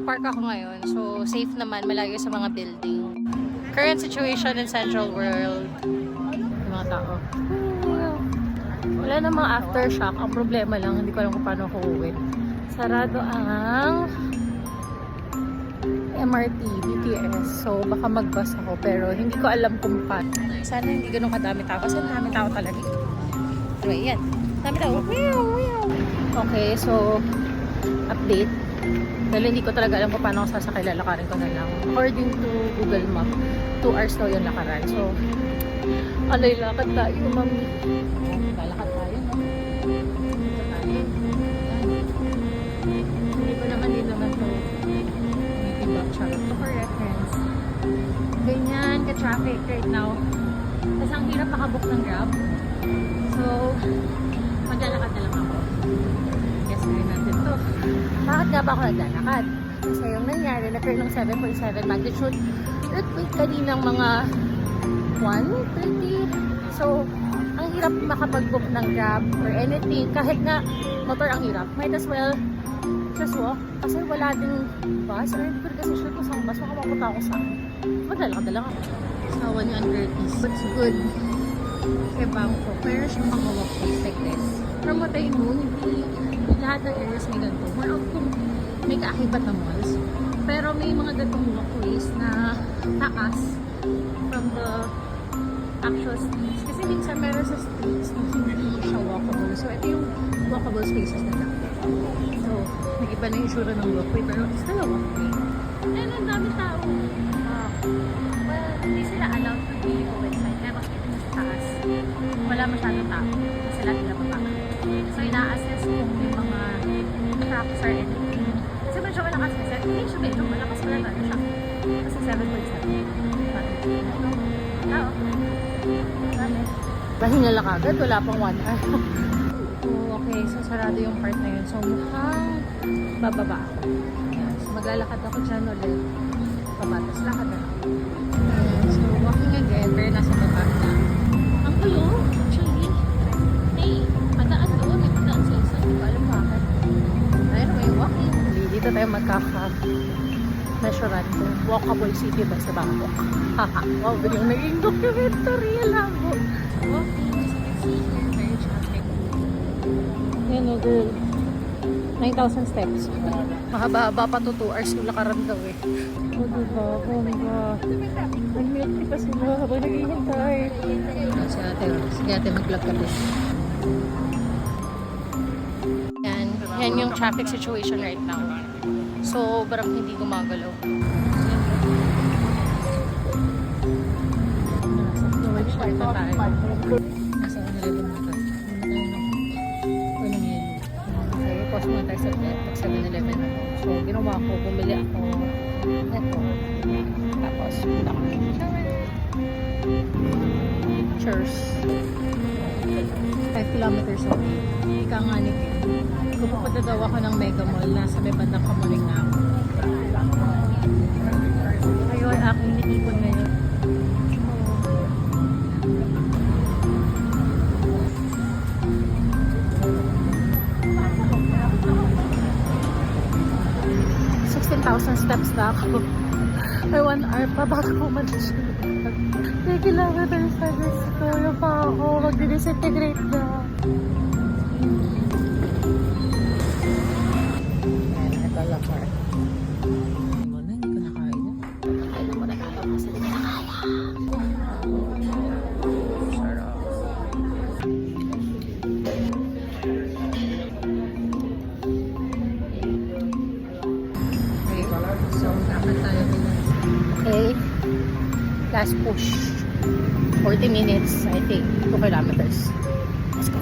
park ako ngayon. So, safe naman. Malayo sa mga building. Current situation in Central World. Yung mga tao. Wala namang aftershock. Ang problema lang, hindi ko alam kung paano ako uuwi. Sarado ang MRT, BTS. So, baka mag-bus ako. Pero hindi ko alam kung paano. Sana hindi ganun kadami tao. Kasi dami tao talaga. Anyway, yan. Dami tao. Okay, so, update. Dahil hindi ko talaga alam kung paano ako sasakay. Lalakarin ko na lang. According to Google Map, 2 hours daw yung lakaran. So, alay, lakad tayo, mami. Lalakad tayo, no? Dito tayo. Hindi ko naman din naman to. Charot to for reference. Ganyan ka-traffic right now. Tapos ang hirap makabook ng Grab. So, maglalakad na lang ako. Guess na rin natin to. Bakit nga ba ako naglalakad? Kasi yung nangyari, nagkaroon ng 7.7 magnitude earthquake kaninang mga 1:30. So, ang hirap makapag-book ng Grab or anything. Kahit nga motor ang hirap. Might as well just walk. Kasi wala ding bus. Or hindi ko kasi sure kung saan bus. Makapapunta ako saan. Maglalakad na lang ako. Sa 130. What's good? Kay Bangkok. Meron siyang mga walkways like this. From what I know, hindi lahat ng areas may ganito. More of kung may kaakibat na malls. Pero may mga ganitong walkways na taas from the actual streets. Kasi minsan meron sa streets na hindi siya walkable. So, ito yung walkable spaces na lang. So, nag-iba na yung itsura ng walkway. Pero still a walkway. And ang dami tao. Well, hindi sila allowed to be go inside. Pero dito sa taas, wala masyadong tao. Kasi lahat nila baba. So, ina-assess kung may mga cracks or anything. Kasi medyo malakas kasi. Hindi siya medyo malakas pala na siya. Kasi 7.7. Tao. Pahinga lang agad. Wala pang 1 hour. Okay, so sarado yung part na yun. So, mukhang bababa ako. So, maglalakad ako dyan ulit. Baba, tapos lakad na. So, walking again, pero nasa baba na. Ang gulo, actually. May padaan doon. May padaan sa isa. Hindi ko alam bakit. Anyway, walking. Dito tayo magkaka-measurean kung walkable city ba sa Bangkok. Haha, wow, bilang naging documentary. Labo. Walking, as you can see here, very traffic. Yan o, girl. 9,000 steps. Mahaba-haba pa to 2 hours yung lakaran daw eh. O, diba? Bongga. Nag-milk tea pa sila habang naghihintay. Si ate, sige ate, mag-vlog ka din. Yan yung traffic situation right now. So, barang hindi gumagalaw. Nasa na tayo. Nasa 11 na tayo. Pause muna tayo sa 7-Eleven ako. So, ginawa ko, bumili ako neto. Tapos, punta ko. Cheers. 5 kilometers away. Ika nga ni Kim. Kung pupunta daw ako ng Mega Mall, nasa may bandang Kamuning na ako. Ayun, aking nitipon ngayon. Steps na ako. May 1 hour pa bago ko mag-shoot. May kilometers na gusto. Yung pa ako mag-disintegrate na. Ayan, ito lang pa. Hindi mo na, hindi ko nakain na. Nakain ako na kaya kasi hindi na kaya. Sarap. Okay, last push. 40 minutes, I think. 2 kilometers. Let's go.